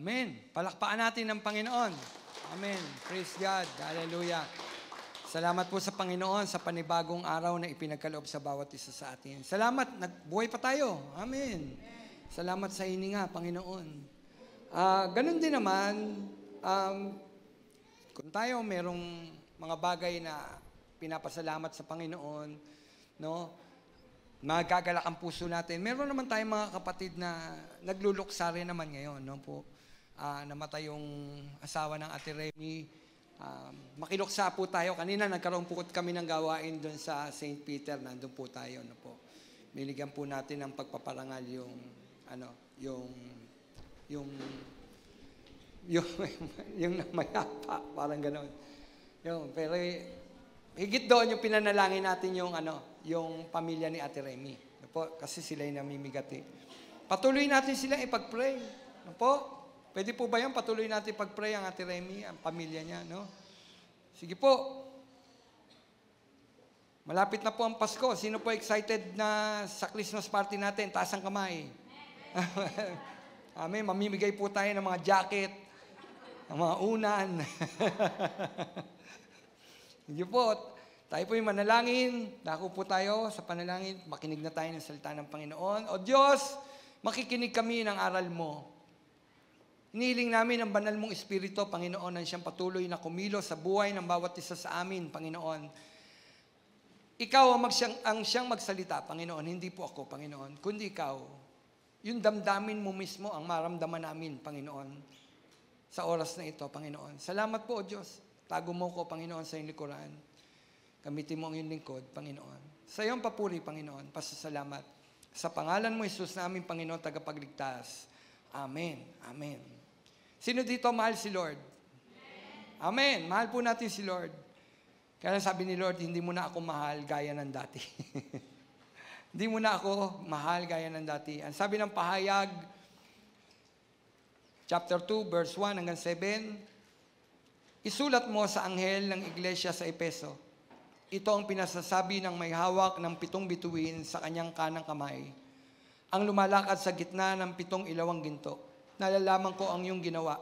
Amen. Palakpakan natin ng Panginoon. Amen. Praise God. Hallelujah. Salamat po sa Panginoon sa panibagong araw na ipinagkaloob sa bawat isa sa atin. Salamat, nagbuhay pa tayo. Amen. Salamat sa hininga, Panginoon. Ganun din naman, kung tayo merong mga bagay na pinapasalamat sa Panginoon, no? Magagalak ang puso natin. Meron naman tayong mga kapatid na nagluluksa rin naman ngayon, no po. Namatay yung asawa ng Ate Remy. Makiluksa po tayo. Kanina nagkaroon po kami ng gawain doon sa St. Peter. Nandun po tayo, no po. Miligyan po natin ng pagpaparangal yung namayapa, parang gano'n. Pero higit doon yung pinanalangin natin yung pamilya ni Ate Remy. Po, kasi sila yung namimigati. Patuloy natin silang ipag-pray. Po? Pwede po ba yan? Patuloy natin ipag-pray ang Ate Remy, ang pamilya niya, no? Sige po. Malapit na po ang Pasko. Sino po excited na sa Christmas party natin? Taas ang kamay. Amen. Mamimigay po tayo ng mga jacket, ng mga unan. Sige po. Tayo po yung manalangin. Dako po tayo sa panalangin. Makinig na tayo ng salita ng Panginoon. O Diyos, makikinig kami ng aral mo. Hinihiling namin ang banal mong Espiritu, Panginoon, ang siyang patuloy na kumilos sa buhay ng bawat isa sa amin, Panginoon. Ikaw ang siyang magsalita, Panginoon. Hindi po ako, Panginoon. Kundi ikaw. Yung damdamin mo mismo ang maramdaman namin, Panginoon. Sa oras na ito, Panginoon. Salamat po, O Diyos. Tago mo ko, Panginoon, sa iyong likuran. Gamitin mo ang iyong lingkod, Panginoon. Sa iyong papuri, Panginoon, pasasalamat. Sa pangalan mo, Jesus, namin, Panginoon, tagapagligtas. Amen. Amen. Sino dito mahal si Lord? Amen. Mahal po natin si Lord. Kaya sabi ni Lord, hindi mo na ako mahal gaya ng dati. Hindi mo na ako mahal gaya ng dati. Ang sabi ng pahayag, chapter 2, verse 1 hanggang 7, isulat mo sa anghel ng iglesia sa Epeso. Ito ang pinasasabi ng may hawak ng 7 bituin sa kanyang kanang kamay. Ang lumalakad sa gitna ng 7 ilawang ginto. Nalalaman ko ang iyong ginawa,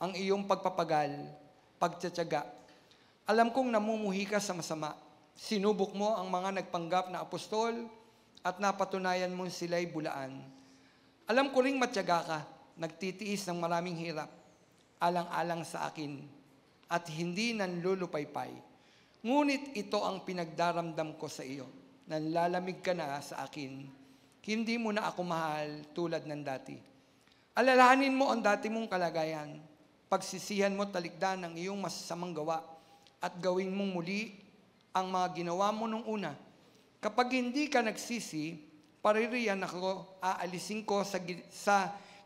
ang iyong pagpapagal, pagtsatsaga. Alam kong namumuhi ka sa masama. Sinubok mo ang mga nagpanggap na apostol at napatunayan mong sila'y bulaan. Alam ko ring matyaga ka, nagtitiis ng maraming hirap, alang-alang sa akin, at hindi nanlulupaypay. Ngunit ito ang pinagdaramdam ko sa iyo. Nanlalamig ka na sa akin. Hindi mo na ako mahal tulad ng dati. Alalahanin mo ang dati mong kalagayan. Pagsisihan mo talikdan ang iyong masasamang gawa at gawin mong muli ang mga ginawa mo nung una. Kapag hindi ka nagsisi, paririyan ako, aalisin ko sa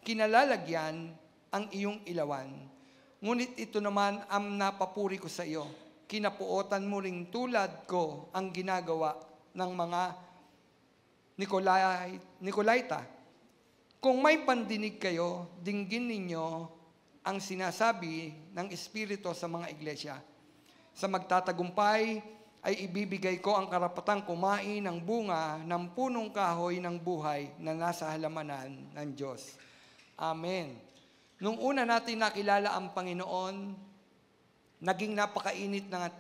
kinalalagyan ang iyong ilawan. Ngunit ito naman ang napapuri ko sa iyo. Kinapuotan mo ring tulad ko ang ginagawa ng mga Nicolaita. Kung may pandinig kayo, dinggin ninyo ang sinasabi ng Espiritu sa mga iglesia. Sa magtatagumpay ay ibibigay ko ang karapatang kumain ng bunga ng punong kahoy ng buhay na nasa halamanan ng Diyos. Amen. Nung una natin nakilala ang Panginoon, naging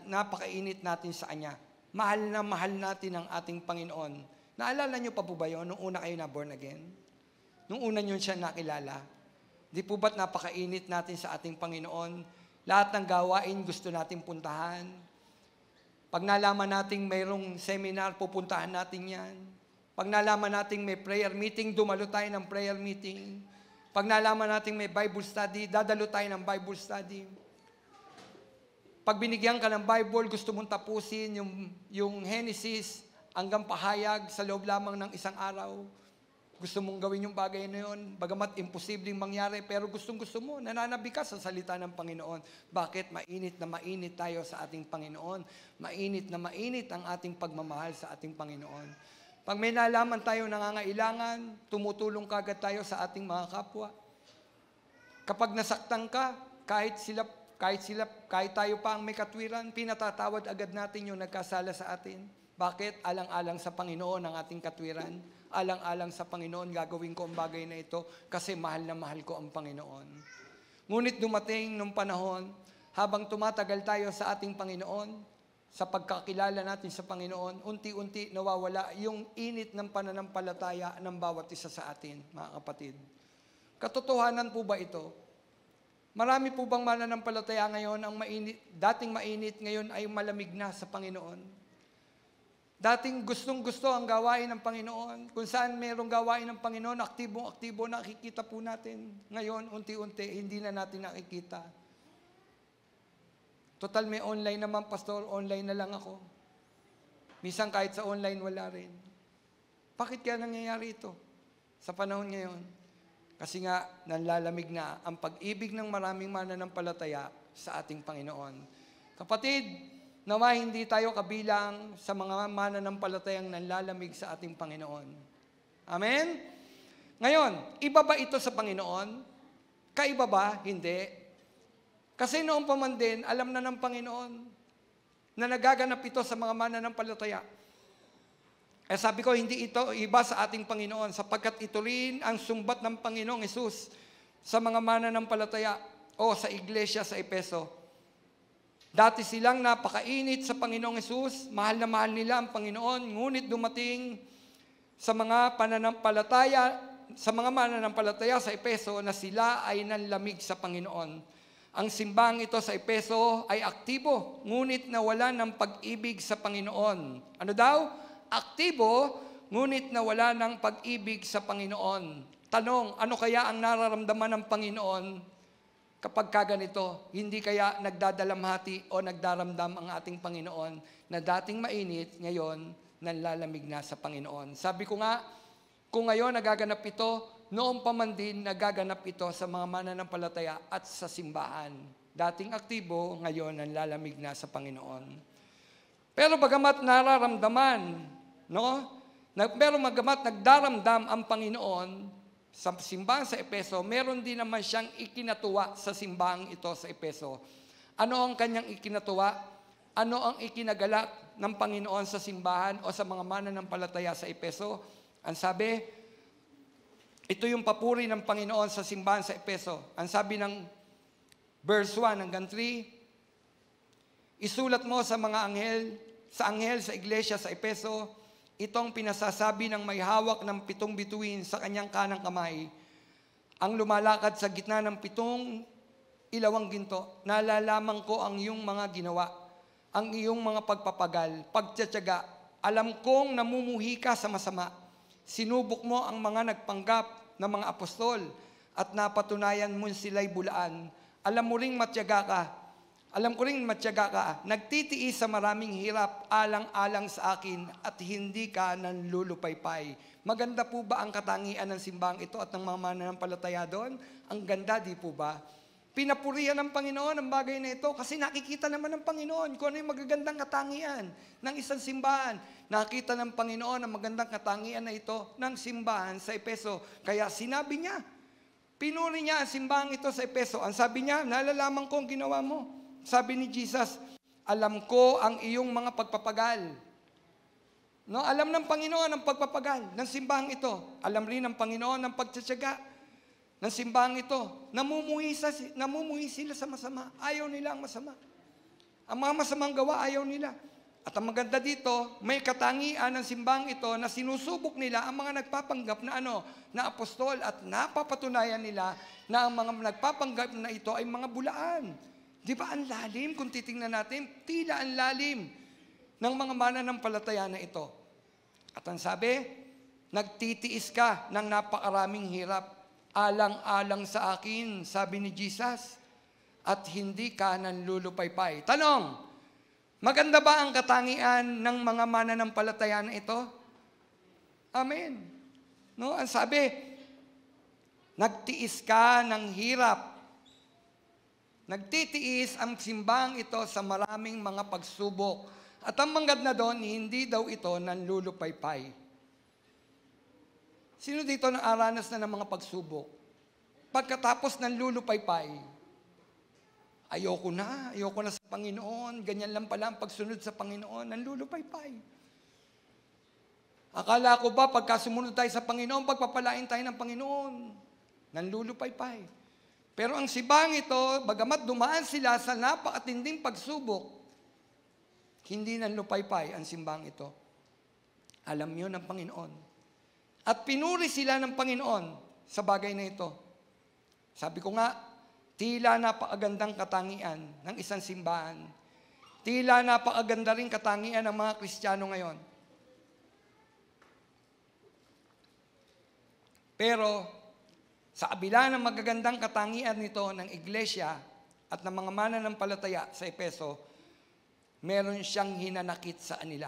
napakainit natin sa Kanya. Mahal na mahal natin ang ating Panginoon. Naalala niyo pa po ba yun nung una kayo na born again? Nung una niyo siya nakilala? Di po ba't napakainit natin sa ating Panginoon? Lahat ng gawain gusto natin puntahan. Pag nalaman natin mayroong seminar, pupuntahan natin yan. Pag nalaman natin may prayer meeting, dumalo tayo ng prayer meeting. Pag nalaman natin may Bible study, dadalo tayo ng Bible study. Pag binigyan ka ng Bible, gusto mong tapusin yung Genesis hanggang pahayag sa loob lamang ng isang araw. Gusto mong gawin yung bagay na yun, bagamat imposibleng mangyari, pero gustong-gusto mo, nananabi ka sa salita ng Panginoon. Bakit? Mainit na mainit tayo sa ating Panginoon. Mainit na mainit ang ating pagmamahal sa ating Panginoon. Pag may nalaman tayo nangangailangan, tumutulong kagad tayo sa ating mga kapwa. Kapag nasaktan ka, kahit tayo pa ang may katwiran, pinatatawad agad natin yung nagkasala sa atin. Bakit? Alang-alang sa Panginoon ang ating katwiran. alang-alang sa Panginoon, gagawin ko ang bagay na ito kasi mahal na mahal ko ang Panginoon. Ngunit dumating nung panahon, habang tumatagal tayo sa ating Panginoon, sa pagkakilala natin sa Panginoon, unti-unti nawawala yung init ng pananampalataya ng bawat isa sa atin, mga kapatid. Katotohanan po ba ito? Marami po bang mananampalataya ngayon ang dating mainit, ngayon ay malamig na sa Panginoon? Dating gustong-gusto ang gawain ng Panginoon. Kung saan mayroong gawain ng Panginoon, aktibong-aktibo, nakikita po natin. Ngayon, unti-unti, hindi na natin nakikita. Total, may online naman, pastor. Online na lang ako. Minsan kahit sa online, wala rin. Bakit kaya nangyayari ito sa panahon ngayon? Kasi nga, nanlalamig na ang pag-ibig ng maraming mananampalataya sa ating Panginoon. Kapatid, nawa hindi tayo kabilang sa mga mananampalatayang nanlalamig sa ating Panginoon. Amen? Ngayon, iba ba ito sa Panginoon? Kaiba ba? Hindi. Kasi noong pa man din, alam na ng Panginoon na nagaganap ito sa mga mananampalataya. Sabi ko, hindi ito iba sa ating Panginoon sapagkat ito rin ang sumbat ng Panginoong Hesus sa mga mananampalataya o sa iglesia sa Efeso. Dati silang napakainit sa Panginoong Hesus, mahal na mahal nila ang Panginoon, ngunit dumating sa mga mananampalataya sa Efeso na sila ay nanlamig sa Panginoon. Ang simbahang ito sa Efeso ay aktibo, ngunit nawala ng pag-ibig sa Panginoon. Ano daw? Aktibo, ngunit nawala ng pag-ibig sa Panginoon. Tanong, ano kaya ang nararamdaman ng Panginoon kapag kaganito? Hindi kaya nagdadalamhati o nagdaramdam ang ating Panginoon na dating mainit, ngayon nanlalamig na sa Panginoon. Sabi ko nga, kung ngayon nagaganap ito, noon pa man din nagaganap ito sa mga mananampalataya at sa simbahan. Dating aktibo, ngayon nanlalamig na sa Panginoon. Pero bagamat nararamdaman, pero bagamat nagdaramdam ang Panginoon, sa simbahan sa Efeso, meron din naman siyang ikinatuwa sa simbahang ito sa Efeso. Ano ang kanyang ikinatuwa? Ano ang ikinagalak ng Panginoon sa simbahan o sa mga mananampalataya sa Efeso? Ang sabi, ito yung papuri ng Panginoon sa simbahan sa Efeso. Ang sabi ng verse 1 hanggang 3, isulat mo sa mga anghel sa iglesia sa Efeso, itong pinasasabi ng may hawak ng 7 bituin sa kanyang kanang kamay, ang lumalakad sa gitna ng 7 ilawang ginto. Nalalaman ko ang iyong mga ginawa, ang iyong mga pagpapagal, pagtiyatyaga. Alam kong namumuhi ka sa masama. Sinubok mo ang mga nagpanggap na mga apostol at napatunayan mo sila'y bulaan. Alam ko ring matyaga ka, nagtitiis sa maraming hirap, alang-alang sa akin, at hindi ka nanlulupaypay. Maganda po ba ang katangian ng simbahang ito at ng mga mananampalataya doon? Ang ganda, di po ba? Pinapurihan ng Panginoon ang bagay na ito kasi nakikita naman ng Panginoon kung ano yung magagandang katangian ng isang simbahan. Nakita ng Panginoon ang magandang katangian na ito ng simbahan sa Efeso. Kaya sinabi niya, pinuri niya ang simbahang ito sa Efeso. Ang sabi niya, nalalaman ko ang ginawa mo. Sabi ni Jesus, alam ko ang iyong mga pagpapagal. No, alam ng Panginoon ang pagpapagal ng simbahang ito. Alam rin ng Panginoon ang pagtsatsaga ng simbahang ito. Namumuhi sila sa masama. Ayaw nila ang masama. Ang mga masamang gawa, ayaw nila. At ang maganda dito, may katangian ng simbahang ito na sinusubok nila ang mga nagpapanggap na apostol at napapatunayan nila na ang mga nagpapanggap na ito ay mga bulaan. Di ba ang lalim kung titingnan natin? Tila ang lalim ng mga mananampalataya na ito. At ang sabi, nagtitiis ka ng napakaraming hirap, alang-alang sa akin, sabi ni Jesus, at hindi ka nanlulupaypay. Tanong, maganda ba ang katangian ng mga mananampalataya na ito? Amen. No, ang sabi, nagtiis ka ng hirap. Nagtitiis ang simbahang ito sa maraming mga pagsubok. At ang maganda doon, hindi daw ito nanlulupaypay. Sino dito nakaranas na ng mga pagsubok? Pagkatapos nanlulupaypay, ayoko na sa Panginoon, ganyan lang pala ang pagsunod sa Panginoon, nanlulupaypay. Akala ko ba pagka sumunod tayo sa Panginoon, pagpapalain tayo ng Panginoon. Nanlulupay-pay. Pero ang simbahang ito, bagamat dumaan sila sa napakatinding pagsubok, hindi nanlupay-pay ang simbahang ito. Alam niyo ng Panginoon. At pinuri sila ng Panginoon sa bagay na ito. Sabi ko nga, tila napakagandang katangian ng isang simbahan. Tila napakaganda rin katangian ng mga Kristiyano ngayon. Pero, sa kabila ng magagandang katangian nito ng iglesia at ng mga mananampalataya sa Efeso, meron siyang hinanakit sa kanila.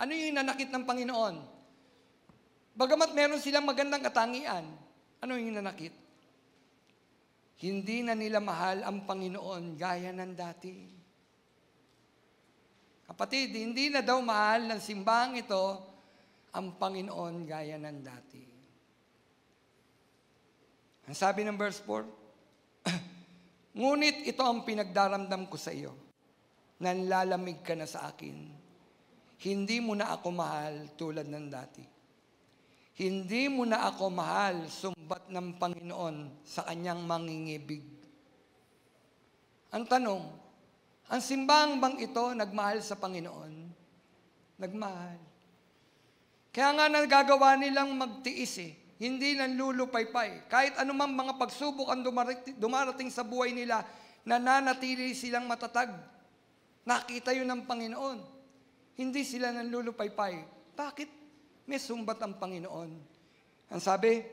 Ano yung hinanakit ng Panginoon? Bagamat meron silang magandang katangian, ano yung hinanakit? Hindi na nila mahal ang Panginoon gaya ng dati. Kapatid, hindi na daw mahal ng simbahang ito ang Panginoon gaya ng dati. Ang sabi ng verse 4, ngunit ito ang pinagdaramdam ko sa iyo. Nanlalamig ka na sa akin. Hindi mo na ako mahal tulad ng dati. Hindi mo na ako mahal sumbat ng Panginoon sa kanyang mangingibig. Ang tanong, ang simbahang bang ito nagmahal sa Panginoon? Nagmahal. Kaya nga nagagawa nilang magtiis Hindi nanlulupaypay. Kahit anumang mga pagsubok ang dumarating sa buhay nila, nananatili silang matatag. Nakita yun ng Panginoon. Hindi sila nanlulupaypay. Bakit? May sumbat ang Panginoon. Ang sabi,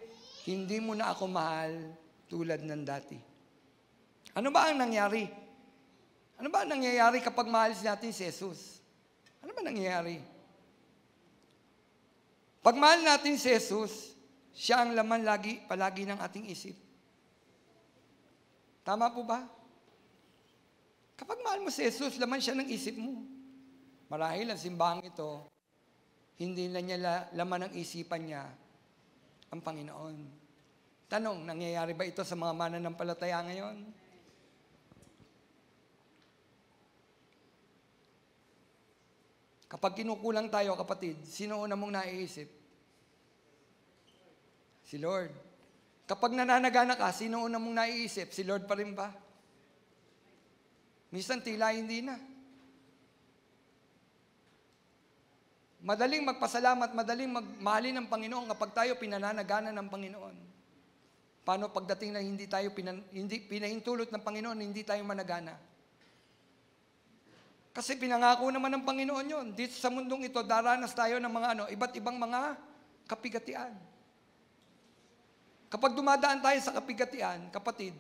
hindi mo na ako mahal tulad ng dati. Ano ba ang nangyari? Ano ba ang nangyayari kapag mahal natin si Jesus? Ano ba nangyayari? Pag mahal natin si Jesus, siya ang laman palagi ng ating isip. Tama po ba? Kapag mahal mo si Jesus, laman siya ng isip mo. Marahil ang simbahang ito, hindi na niya laman ng isipan niya ang Panginoon. Tanong, nangyayari ba ito sa mga mananampalataya ngayon? Kapag kinukulang tayo, kapatid, sino una mong naiisip? Si Lord. Kapag nananagana ka, sino una mong naiisip? Si Lord pa rin ba? Minsan tila hindi na. Madaling magpasalamat, madaling magmahalin ng Panginoon kapag tayo pinananagana ng Panginoon. Paano pagdating na hindi tayo pinahintulot ng Panginoon, hindi tayo managana? Kasi pinangako naman ng Panginoon yon. Dito sa mundong ito, daranas tayo ng mga iba't ibang mga kapigatian. Kapag dumadaan tayo sa kapigatian, kapatid,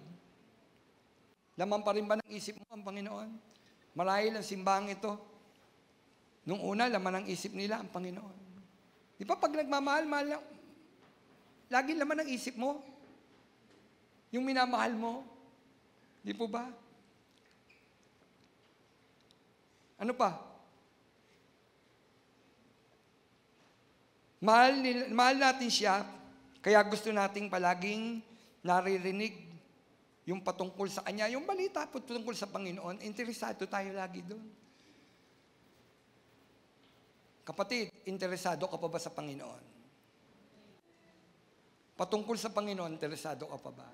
laman pa rin ba ng isip mo ang Panginoon? Marahil ang simbahang ito, nung una, laman ng isip nila ang Panginoon. Di ba pag nagmamahal, lagi laman ng isip mo, yung minamahal mo. Di po ba? Ano pa? Mahal natin siya, kaya gusto nating palaging naririnig yung patungkol sa Kanya, yung balita patungkol sa Panginoon, interesado tayo lagi doon. Kapatid, interesado ka pa ba sa Panginoon? Patungkol sa Panginoon, interesado ka pa ba?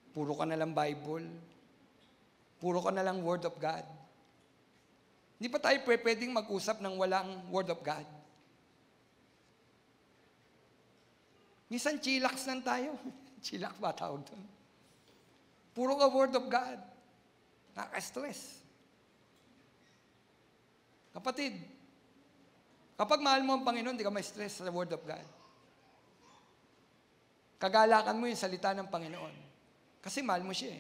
Puro ka na lang Bible? Puro ka na lang Word of God? Hindi pa tayo pwedeng mag-usap ng walang Word of God? Minsan chillax lang tayo. Chillax ba tawag doon? Puro ka Word of God. Nakaka-stress. Kapatid, kapag mahal mo ang Panginoon, hindi ka may stress sa Word of God. Kagalakan mo yung salita ng Panginoon. Kasi mahal mo siya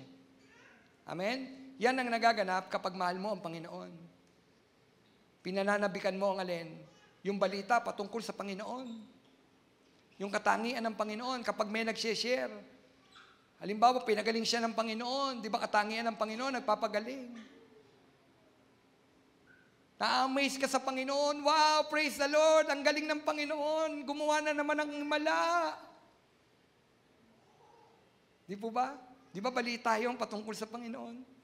Amen? Yan ang nagaganap kapag mahal mo ang Panginoon. Pinananabikan mo ang alin? Yung balita patungkol sa Panginoon. Yung katangian ng Panginoon, kapag may nag-share, halimbawa, pinagaling siya ng Panginoon, di ba katangian ng Panginoon, nagpapagaling. Na-amaze ka sa Panginoon, wow, praise the Lord, ang galing ng Panginoon, gumawa na naman ng himala. Di po ba? Di ba balita yung patungkol sa Panginoon?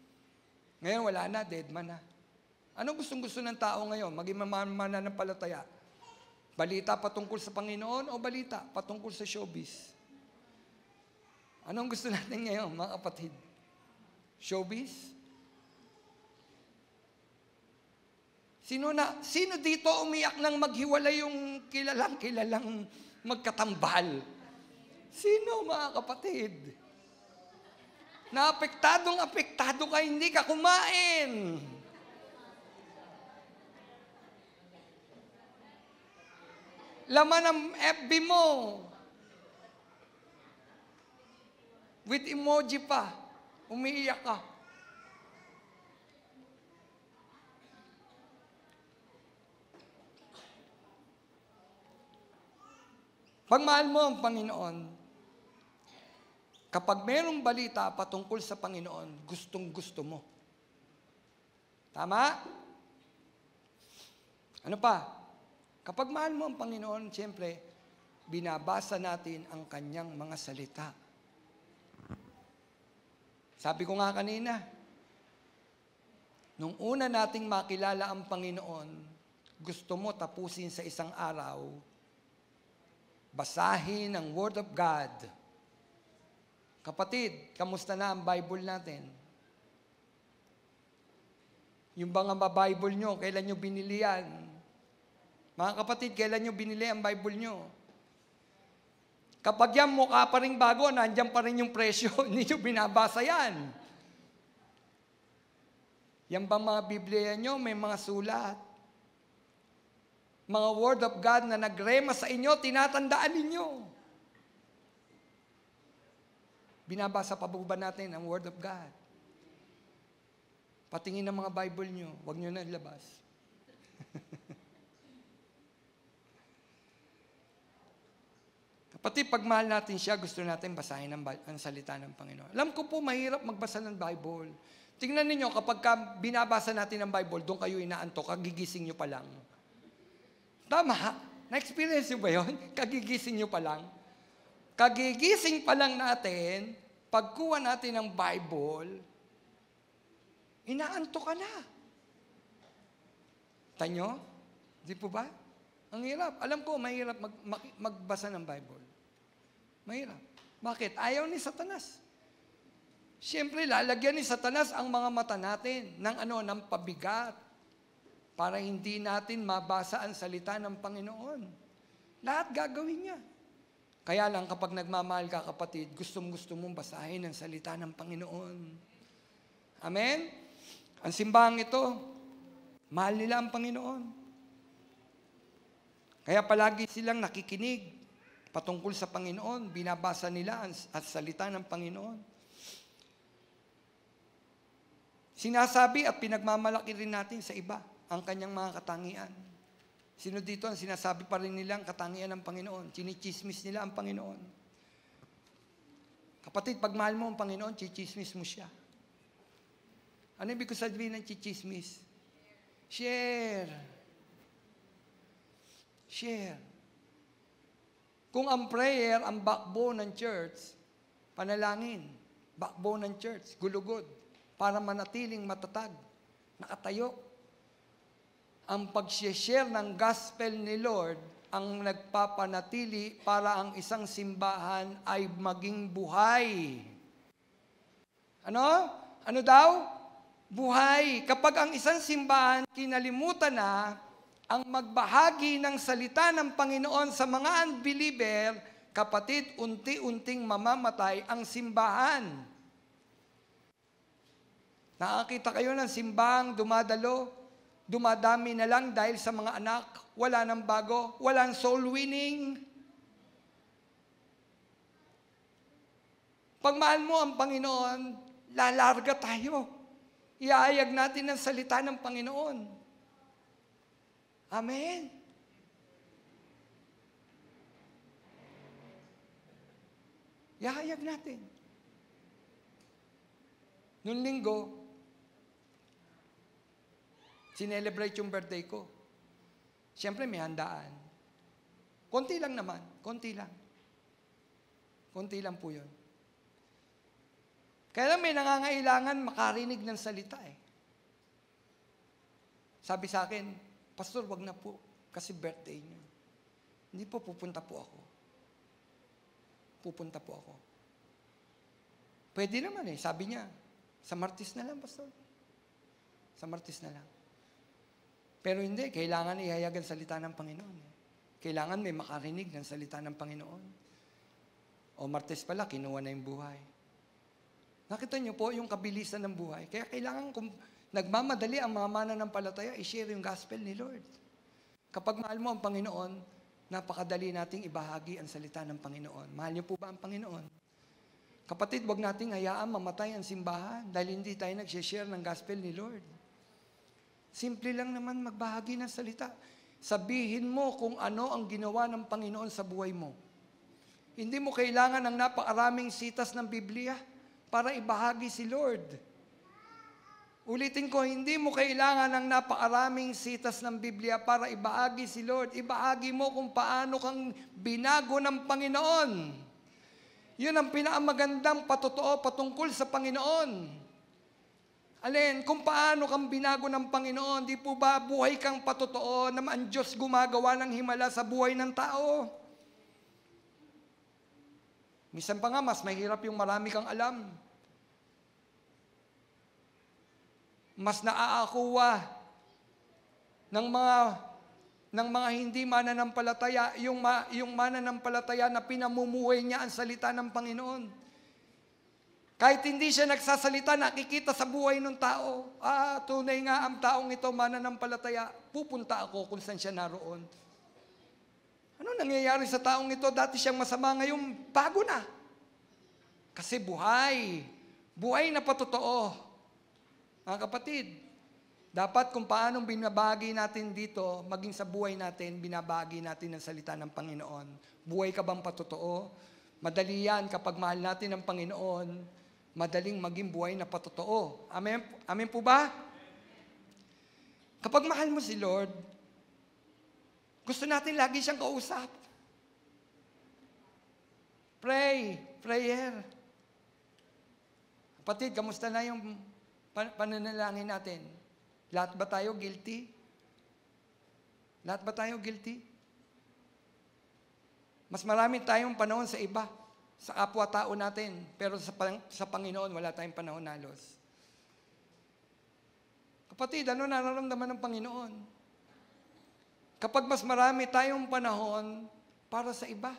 Ngayon, wala na, dead man na. Anong gustong-gusto ng tao ngayon? Maging mananampalataya. Balita patungkol sa Panginoon o balita patungkol sa showbiz? Anong gusto natin ngayon, mga kapatid? Showbiz? Sino dito umiyak nang maghiwalay yung kilalang magkatambal? Sino, mga kapatid? Apektado ka, hindi ka kumain. Laman ng FB mo. With emoji pa. Umiiyak ka. Pagmahal mo ang Panginoon, kapag mayroong balita patungkol sa Panginoon, gustong-gusto mo. Tama? Ano pa? Kapag mahal mo ang Panginoon, siyempre, binabasa natin ang kanyang mga salita. Sabi ko nga kanina, nung una nating makilala ang Panginoon, gusto mo tapusin sa isang araw, basahin ang Word of God. Kapatid, kamusta na ang Bible natin? Yung bang Bible nyo, kailan nyo binili yan? Mga kapatid, kailan nyo binili ang Bible nyo? Kapag yan mukha pa rin bago, nandiyan pa rin yung presyo, hindi nyo binabasa yan. Yan bang mga Biblia nyo, may mga sulat? Mga Word of God na nagrema sa inyo, tinatandaan ninyo. Binabasa pa ba natin ang Word of God? Patingin ng mga Bible nyo, huwag nyo na ilabas. Pati pag mahal natin siya, gusto natin basahin ang salita ng Panginoon. Alam ko po, mahirap magbasa ng Bible. Tingnan ninyo, kapag binabasa natin ang Bible, doon kayo inaantok, kagigising nyo pa lang. Tama? Na-experience nyo ba yun? Kagigising nyo pa lang? Kagigising pa lang natin, pagkuha natin ng Bible, inaantok ka na. Tanyo? Di po ba? Ang hirap. Alam ko, mahirap magbasa ng Bible. Mahirap. Bakit? Ayaw ni Satanas. Siyempre, lalagyan ni Satanas ang mga mata natin ng pabigat para hindi natin mabasa ang salita ng Panginoon. Lahat gagawin niya. Kaya lang kapag nagmamahal ka, kapatid, gustong-gusto mong basahin ang salita ng Panginoon. Amen? Ang simbahang ito, mahal nila ang Panginoon. Kaya palagi silang nakikinig patungkol sa Panginoon. Binabasa nila ang salita ng Panginoon. Sinasabi at pinagmamalaki rin natin sa iba ang kanyang mga katangian. Sino dito ang sinasabi pa rin nila ang katangian ng Panginoon? Chinichismis nila ang Panginoon. Kapatid, pag mahal mo ang Panginoon, chichismis mo siya. Ano ibig ko sabihin ng chichismis? Share. Share. Kung ang prayer, ang backbone ng church, panalangin, backbone ng church, gulugod, para manatiling matatag, nakatayo. Ang pag-share ng gospel ni Lord, ang nagpapanatili para ang isang simbahan ay maging buhay. Ano? Ano daw? Buhay. Kapag ang isang simbahan kinalimutan na ang magbahagi ng salita ng Panginoon sa mga unbeliever, kapatid, unti-unting mamamatay ang simbahan. Nakakita kayo ng simbahang dumadami na lang dahil sa mga anak, wala nang bago, walang soul winning. Pag mahal mo ang Panginoon, lalarga tayo. Iayag natin ang salita ng Panginoon. Amen. Ihayag natin. Noong linggo, sinelebrate yung birthday ko. Siyempre may handaan. Konti lang naman. Konti lang. Konti lang po yun. Kaya lang may nangangailangan makarinig ng salita eh. Sabi sa akin, Pastor, wag na po, kasi birthday niyo. Hindi po, pupunta po ako. Pupunta po ako. Pwede naman sabi niya, sa Martes na lang, Pastor. Sa Martes na lang. Pero hindi, kailangan ihayag ang salita ng Panginoon. Kailangan may makarinig ng salita ng Panginoon. O Martes pala, kinuha na yung buhay. Nakita niyo po yung kabilisan ng buhay. Kaya kailangan, kung nagmamadali ang mga mananampalataya, i-share yung gospel ni Lord. Kapag mahal mo ang Panginoon, napakadali nating ibahagi ang salita ng Panginoon. Mahal niyo po ba ang Panginoon? Kapatid, wag nating hayaan mamatay ang simbahan dahil hindi tayo nag-share ng gospel ni Lord. Simple lang naman magbahagi ng salita. Sabihin mo kung ano ang ginawa ng Panginoon sa buhay mo. Hindi mo kailangan ng napakaraming sitas ng Biblia para ibahagi si Lord. Ulitin ko, hindi mo kailangan ng napakaraming sitas ng Biblia para ibahagi si Lord. Ibahagi mo kung paano kang binago ng Panginoon. Yun ang pinakamagandang patotoo patungkol sa Panginoon. Alin, kung paano kang binago ng Panginoon, di po ba buhay kang patotoo na ang Diyos gumagawa ng himala sa buhay ng tao? Minsan pa nga, mas mahirap yung marami kang alam. Mas naaakuha ng mga hindi mananampalataya, yung mananampalataya na pinamumuhay niya ang salita ng Panginoon. Kahit hindi siya nagsasalita, nakikita sa buhay ng tao, tunay nga ang taong ito mananampalataya, pupunta ako kung saan siya naroon. Ano nangyayari sa taong ito? Dati siyang masama, ngayon bago na. Kasi buhay na patotoo. Mga kapatid, dapat kung paano binabagi natin dito, maging sa buhay natin, binabagi natin ang salita ng Panginoon. Buhay ka bang patotoo? Madali yan kapag mahal natin ang Panginoon, madaling maging buhay na patotoo. Amen? Amen po ba? Kapag mahal mo si Lord, gusto natin lagi siyang kausap. Prayer. Kapatid, kamusta na yung pananalangin natin? Lahat ba tayo guilty? Lahat ba tayo guilty? Mas marami tayong panahon sa iba, sa kapwa-tao natin, pero sa Panginoon, wala tayong panahon halos. Kapatid, ano nararamdaman ng Panginoon? Kapag mas marami tayong panahon para sa iba.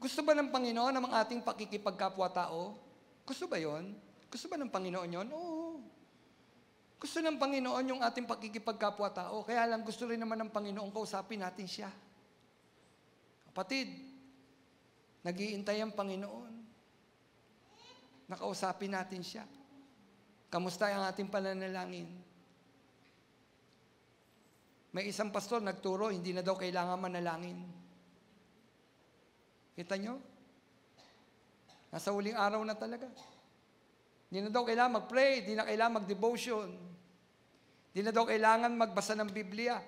Gusto ba ng Panginoon ang ating pakikipagkapwa-tao? Gusto ba yon? Gusto ba ng Panginoon yon? Oo. Gusto ng Panginoon yung ating pakikipagkapwa-tao, kaya lang gusto rin naman ng Panginoon kausapin natin siya. Kapatid, nag-iintay ang Panginoon. Nakausapin natin siya. Kamusta ang ating pananalangin? May isang pastor nagturo, hindi na daw kailangan manalangin. Kita nyo? Nasa huling araw na talaga. Hindi na daw kailangan mag-pray, hindi na kailangan mag-devotion. Hindi na daw kailangan magbasa ng Biblia.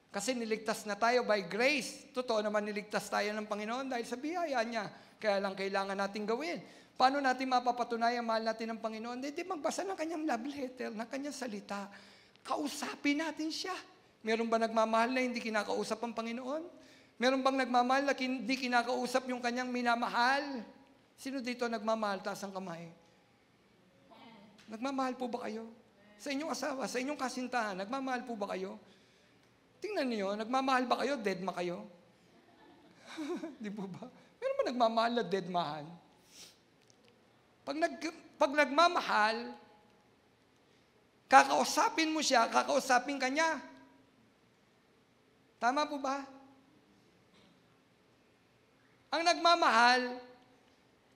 Kasi niligtas na tayo by grace. Totoo naman niligtas tayo ng Panginoon dahil sa biyaya niya. Kaya lang kailangan natin gawin. Paano natin mapapatunayan mahal natin ng Panginoon? Hindi magbasa ng kanyang love letter, ng kanyang salita. Kausapin natin siya. Meron ba nagmamahal na hindi kinakausap ang Panginoon? Meron bang nagmamahal na hindi kinakausap yung kanyang minamahal? Sino dito nagmamahal? Taas ang kamay. Nagmamahal po ba kayo? Sa inyong asawa, sa inyong kasintahan, nagmamahal po ba kayo? Tingnan niyo, nagmamahal ba kayo? Deadma kayo? Di po ba? Meron ba nagmamahal na deadmahan? Pag nagmamahal, kakausapin mo siya, kakausapin ka niya. Tama po ba? Ang nagmamahal,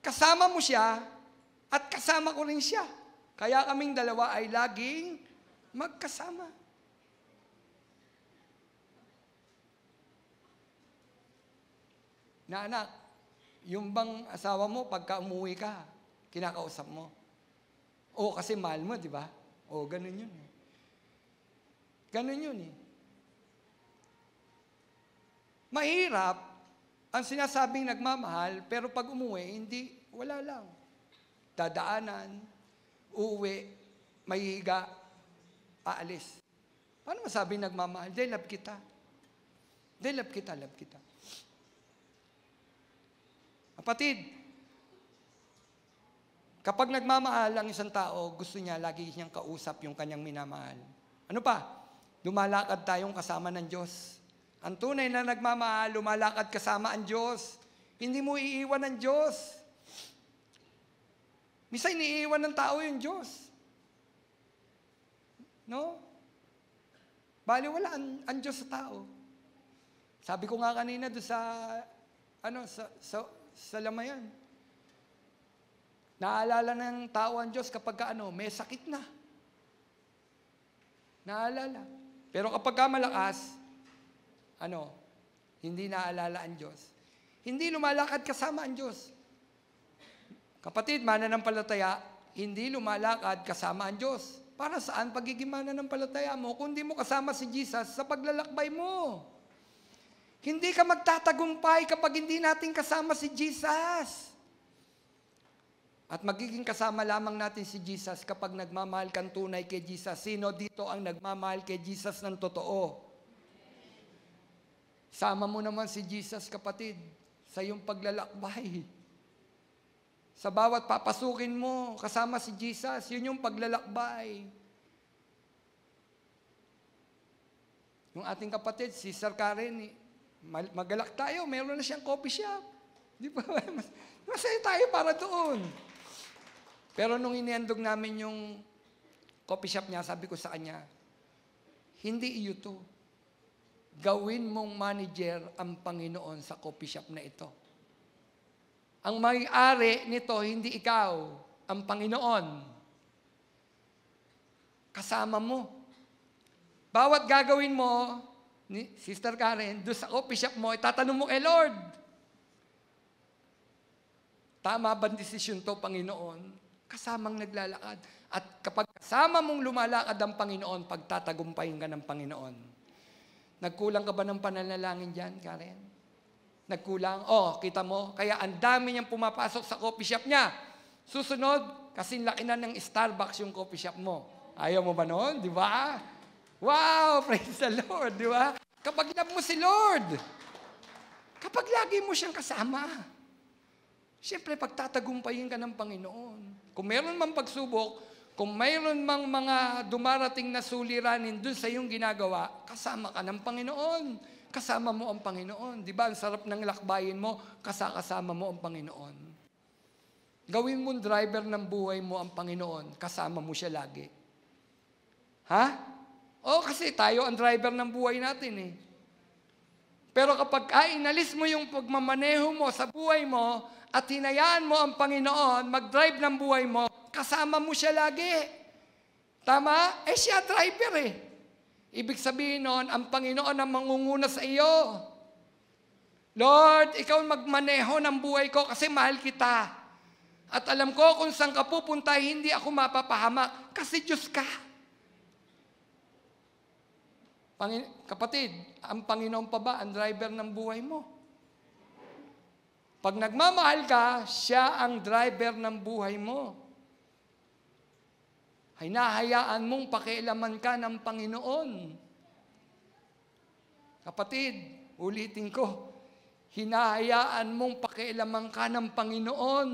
kasama mo siya at kasama ko rin siya. Kaya kaming dalawa ay laging magkasama. Na anak, yung bang asawa mo, pagka umuwi ka, kinakausap mo. O, kasi mahal mo, di ba? O, ganun yun. Ganun yun eh. Mahirap ang sinasabing nagmamahal, pero pag umuwi, hindi, wala lang. Dadaanan, uuwi, mahihiga, aalis. Paano masabi nagmamahal? They love kita. They love kita, love kita. Kapatid, kapag nagmamahal ang isang tao, gusto niya lagi niyang kausap yung kanyang minamahal. Ano pa? Lumalakad tayong kasama ng Diyos. Ang tunay na nagmamahal, lumalakad kasama ang Diyos. Hindi mo iiwan ng Diyos. Minsan iniiwan ng tao yung Diyos. No? Bali wala ang Diyos sa tao. Sabi ko nga kanina doon sa Lamayan. Naalala ng tao ang Diyos kapag may sakit na. Naalala. Pero kapag malakas, hindi naalala ang Diyos. Hindi lumalakad kasama ang Diyos. Kapatid, mananampalataya, hindi lumalakad kasama ang Diyos. Para saan pagiging mananampalataya mo kung hindi mo kasama si Jesus sa paglalakbay mo? Hindi ka magtatagumpay kapag hindi natin kasama si Jesus. At magiging kasama lamang natin si Jesus kapag nagmamahal kang tunay kay Jesus. Sino dito ang nagmamahal kay Jesus ng totoo? Sama mo naman si Jesus, kapatid, sa iyong paglalakbay. Sa bawat papasukin mo, kasama si Jesus, yun yung paglalakbay. Yung ating kapatid, si Sir Karen, magalak tayo, meron na siyang coffee shop. Di ba? Masaya tayo para doon. Pero nung inihandog namin yung coffee shop niya, sabi ko sa kanya, hindi iyo to. Gawin mong manager ang Panginoon sa coffee shop na ito. Ang may-ari nito, hindi ikaw, ang Panginoon. Kasama mo. Bawat gagawin mo, ni Sister Karen, doon sa coffee shop mo, itatanong mo kay Lord. Tama ba desisyon to, Panginoon? Kasamang naglalakad. At kapag kasama mong lumalakad ang Panginoon, pagtatagumpayin ka ng Panginoon. Nagkulang ka ba ng pananalangin dyan, Karen? Nagkulang? Kita mo? Kaya ang dami niyang pumapasok sa coffee shop niya. Susunod, kasing laki na ng Starbucks yung coffee shop mo. Ayaw mo ba noon? Di ba? Wow! Praise the Lord! Di ba? Kapag love mo si Lord, kapag lagi mo siyang kasama, siyempre pagtatagumpayin ka ng Panginoon. Kung meron mang pagsubok, kung mayroon mang mga dumarating na suliranin dun sa iyong ginagawa, kasama ka ng Panginoon. Kasama mo ang Panginoon. Di ba? Ang sarap ng lakbayin mo, kasama mo ang Panginoon. Gawin mong driver ng buhay mo ang Panginoon, kasama mo siya lagi. Ha? Kasi tayo ang driver ng buhay natin eh. Pero kapag inalis mo yung pagmamaneho mo sa buhay mo at hinayaan mo ang Panginoon mag-drive ng buhay mo, kasama mo siya lagi. Tama? Siya driver eh. Ibig sabihin nun, ang Panginoon ang mangunguna sa iyo. Lord, ikaw magmaneho ng buhay ko kasi mahal kita. At alam ko kung saan ka pupunta, hindi ako mapapahamak kasi Diyos ka. Kapatid, ang Panginoon pa ba ang driver ng buhay mo? Pag nagmamahal ka, siya ang driver ng buhay mo. Hinahayaan mong pakialaman ka ng Panginoon. Kapatid, ulitin ko, hinahayaan mong pakialaman ka ng Panginoon.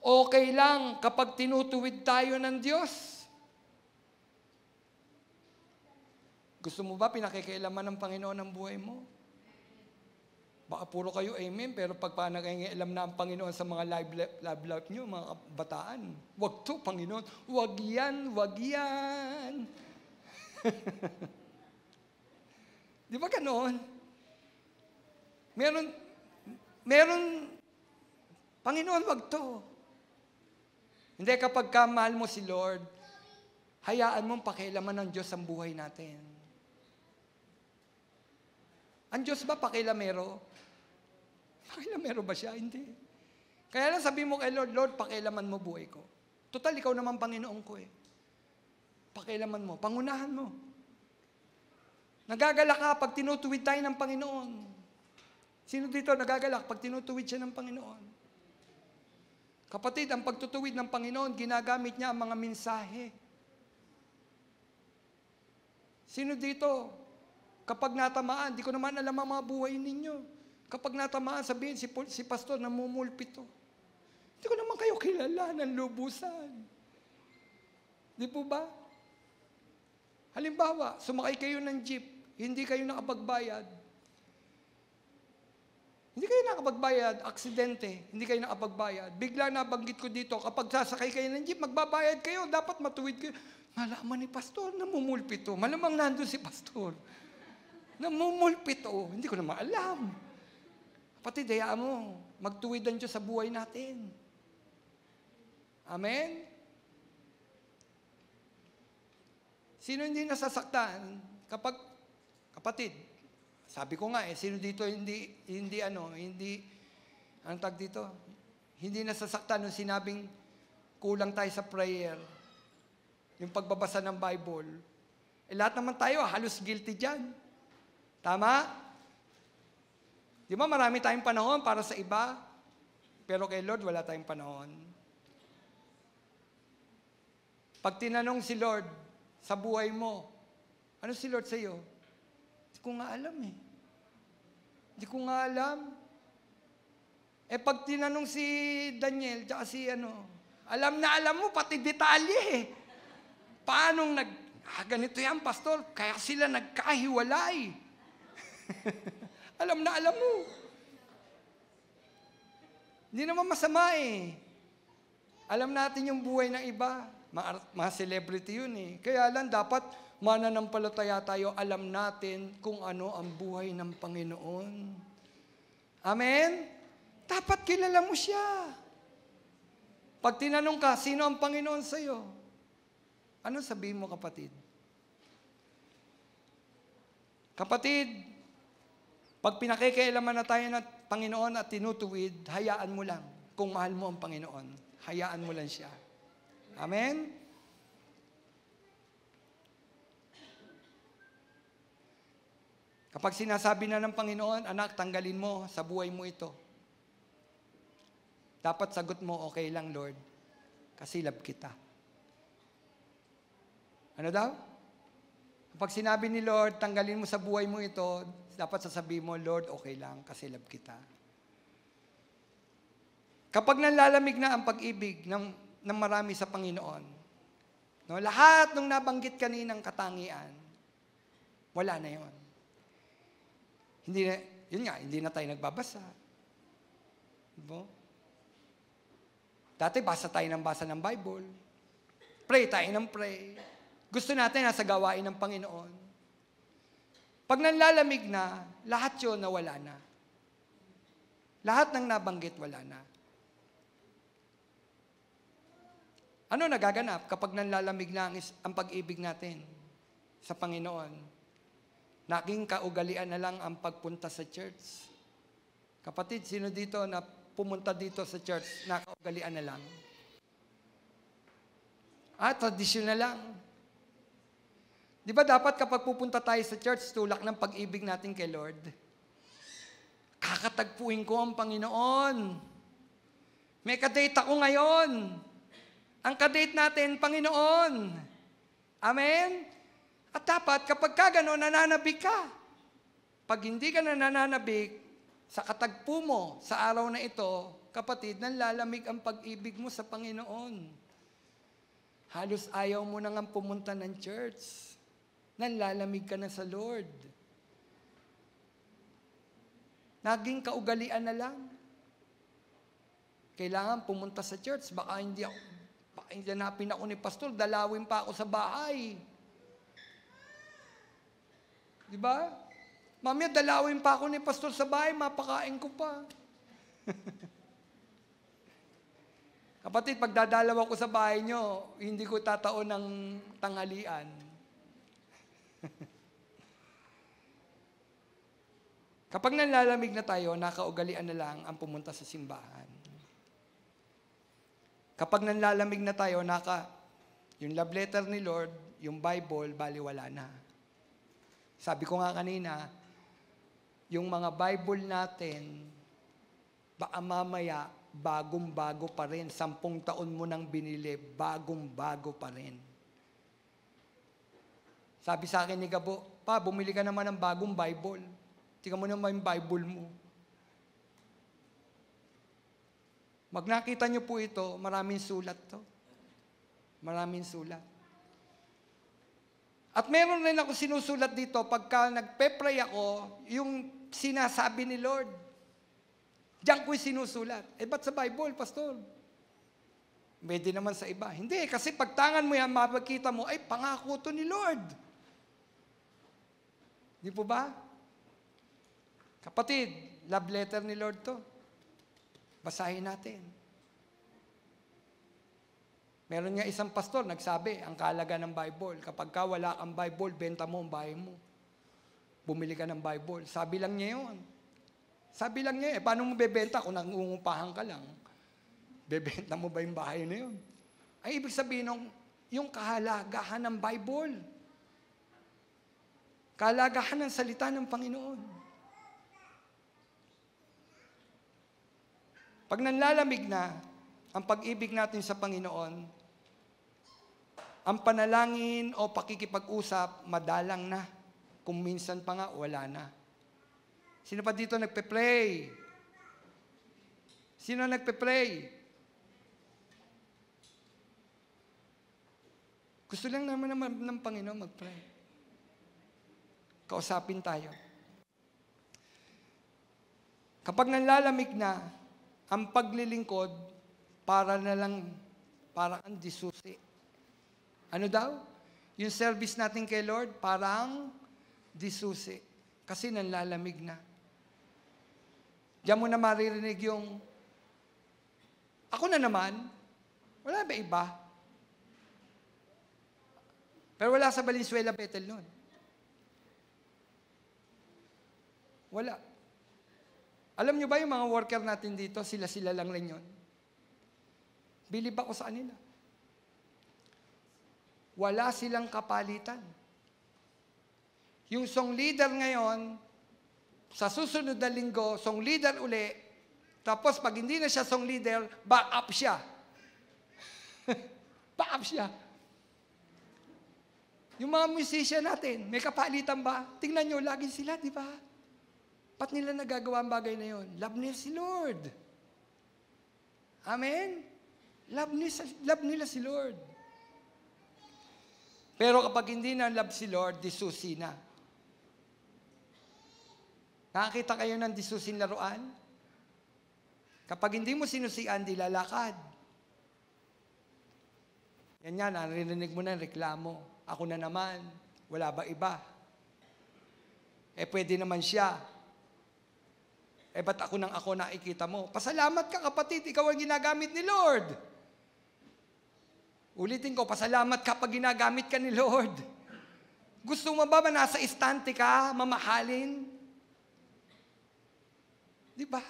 Okay lang kapag tinutuwid tayo ng Diyos. Gusto mo ba pinakikialaman ng Panginoon ang buhay mo? Baka puro kayo amen, pero pag panakakialam na ang Panginoon sa mga love life nyo, mga kabataan, wag to, Panginoon. Wag yan, wag yan. Di ba ganon? Meron, Panginoon, wag to. Hindi, kapag kamahal mo si Lord, hayaan mong pakialaman ng Diyos ang buhay natin. Ang Diyos ba pakialamero? Pakialamero ba siya? Hindi. Kaya lang sabi mo kay Lord, Lord, pakialaman mo buhay ko. Total, ikaw naman Panginoon ko eh. Pakialaman mo, pangunahan mo. Nagagalak ka pag tinutuwid tayo ng Panginoon. Sino dito nagagalak pag tinutuwid siya ng Panginoon? Kapatid, ang pagtutuwid ng Panginoon, ginagamit niya ang mga mensahe. Sino dito? Kapag natamaan, di ko naman alam ang mga buhay ninyo. Kapag natamaan, sabihin, si pastor namumulpito. Hindi ko naman kayo kilala ng lubusan. Di po ba? Halimbawa, sumakay kayo ng jeep, hindi kayo nakapagbayad. Hindi kayo nakapagbayad, aksidente, hindi kayo nakapagbayad. Bigla nabanggit ko dito, kapag sasakay kayo ng jeep, magbabayad kayo, dapat matuwid kayo. Malaman ni pastor, namumulpito. Malamang nandun si pastor. Namumulpito. Hindi ko naman alam. Kapatid, hayaan mo, magtuwid ang Diyos sa buhay natin. Amen? Sino hindi nasasaktan kapag, kapatid, sabi ko nga sino dito hindi, ang tag dito, hindi nasasaktan nung sinabing kulang tayo sa prayer, yung pagbabasa ng Bible. Lahat naman tayo, halos guilty dyan. Tama? Di ba marami tayong panahon para sa iba, pero kay Lord wala tayong panahon. Pag tinanong si Lord sa buhay mo, ano si Lord sa iyo? Hindi ko nga alam eh. Hindi ko nga alam. Pag tinanong si Daniel, tsaka si alam na alam mo, pati detalye eh. Paanong ganito yan, pastor, kaya sila nagkahiwalay. Alam na alam mo. Hindi naman masama eh. Alam natin yung buhay ng iba. Mga celebrity yun eh. Kaya lang dapat mananampalataya tayo, alam natin kung ano ang buhay ng Panginoon. Amen? Dapat kilala mo siya. Pag tinanong ka, sino ang Panginoon sa iyo? Ano sabihin mo, kapatid? Kapatid, pag pinakikialaman na tayo ng Panginoon at tinutuwid, hayaan mo lang. Kung mahal mo ang Panginoon, hayaan mo lang siya. Amen? Kapag sinasabi na ng Panginoon, anak, tanggalin mo sa buhay mo ito. Dapat sagot mo, okay lang, Lord, kasi love kita. Ano daw? Kapag sinabi ni Lord, tanggalin mo sa buhay mo ito, dapat sasabihin mo, Lord, okay lang, kasi love kita. Kapag nanlalamig na ang pag-ibig ng marami sa Panginoon, no, lahat ng nabanggit kaninang katangian, wala na yon. Hindi na tayo nagbabasa. Diba? Dati basa tayo ng Bible. Pray tayo ng pray. Gusto natin nasa gawain ng Panginoon. Pag nanlalamig na, lahat yun nawala na. Lahat ng nabanggit, wala na. Ano nagaganap kapag nanlalamig na ang pag-ibig natin sa Panginoon? Naging kaugalian na lang ang pagpunta sa church. Kapatid, sino dito na pumunta dito sa church na kaugalian na lang? Tradisyon na lang. Di ba dapat kapag pupunta tayo sa church, tulak ng pag-ibig natin kay Lord? Kakatagpuin ko ang Panginoon. May kadate ako ngayon. Ang kadate natin, Panginoon. Amen? At dapat, kapag gano'n, nananabik ka. Pag hindi ka na nananabik, sa katagpo mo, sa araw na ito, kapatid, nanlalamig ang pag-ibig mo sa Panginoon. Halos ayaw mo na nga pumunta ng church. Nanlalamig ka na sa Lord. Naging kaugalian na lang. Kailangan pumunta sa church. Baka hindi hanapin ako ni pastor, dalawin pa ako sa bahay. Di ba? Mamaya, dalawin pa ako ni pastor sa bahay, mapakain ko pa. Kapatid, pag dadalaw ako sa bahay nyo, hindi ko tataon ng tanghalian. Kapag nanlalamig na tayo, nakaugalian na lang ang pumunta sa simbahan. Kapag nanlalamig na tayo, yung love letter ni Lord, yung Bible, baliwala na. Sabi ko nga kanina, yung mga Bible natin, baka mamaya, bagong-bago pa rin. 10 taon mo nang binili, bagong-bago pa rin. Sabi sa akin ni Gabo, pa, bumili ka naman ng bagong Bible. Tingnan mo naman yung Bible mo. Pag nakita niyo po ito, maraming sulat to. Maraming sulat. At meron rin ako sinusulat dito, pagka nagpe-pray ako, yung sinasabi ni Lord. Diyan ko'y sinusulat. Ba't sa Bible, Pastor? Pwede naman sa iba. Hindi, kasi pagtangan mo yan, mapagkita mo, ay, pangako to ni Lord. Di po ba? Kapatid, love letter ni Lord to. Basahin natin. Meron nga isang pastor, nagsabi, ang kaalaga ng Bible, kapag ka wala kang Bible, benta mo ang bahay mo. Bumili ka ng Bible. Sabi lang niya yun. Sabi lang niya, paano mo bebenta kung nangungupahan ka lang? Bebenta mo ba yung bahay na yun? Ay, ibig sabihin ng yung kahalagahan ng Bible. Kahalagahan ng salita ng Panginoon. Pag nanlalamig na ang pag-ibig natin sa Panginoon, ang panalangin o pakikipag-usap, madalang na. Kung minsan pa nga, wala na. Sino pa dito nagpe-pray? Sino nagpe-pray? Gusto lang naman ng Panginoon mag-pray. Kausapin tayo. Kapag nanlalamig na, ang paglilingkod, para ang disusi. Ano daw? Yung service natin kay Lord, parang disusi. Kasi nanlalamig na. Diyan mo na maririnig yung, ako na naman, wala ba iba? Pero wala sa Valenzuela, Bethel noon. Wala. Alam nyo ba yung mga worker natin dito, sila-sila lang rin yun? Bilib ako sa kanila. Wala silang kapalitan. Yung song leader ngayon, sa susunod na linggo, song leader uli, tapos pag hindi na siya song leader, back up siya. Back up siya. Yung mga musician natin, may kapalitan ba? Tingnan nyo, lagi sila, di ba? Ba't nila nagagawa ang bagay na yun? Love nila si Lord. Amen? Love nila si Lord. Pero kapag hindi na love si Lord, disusi na. Nakakita kayo ng disusin laruan? Kapag hindi mo sinusian, di lalakad. Yan yan, narinig mo na reklamo. Ako na naman, wala ba iba? Pwede naman siya. Ba't ako nakikita mo? Pasalamat ka kapatid, ikaw ang ginagamit ni Lord. Ulitin ko, pasalamat ka pag ginagamit ka ni Lord. Gusto mo ba nasa istante ka, mamahalin? Di ba?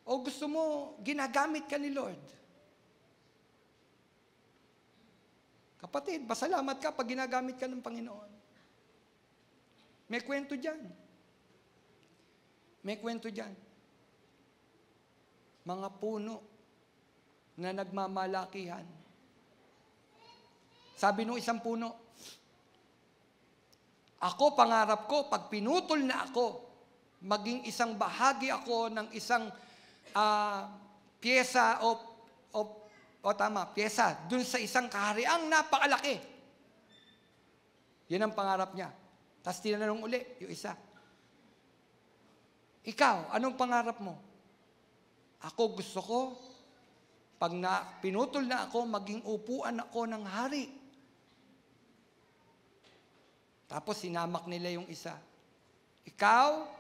O gusto mo, ginagamit ka ni Lord? Kapatid, pasalamat ka pag ginagamit ka ng Panginoon. May kwento dyan. May kwento dyan. Mga puno na nagmamalakihan. Sabi nung isang puno, ako, pangarap ko, pag pinutol na ako, maging isang bahagi ako ng isang pyesa pyesa, dun sa isang kahariang napakalaki. Yan ang pangarap niya. Tapos tinanong uli, yung isa. Ikaw, anong pangarap mo? Ako gusto ko, pag pinutol na ako, maging upuan ako ng hari. Tapos sinamak nila yung isa. Ikaw,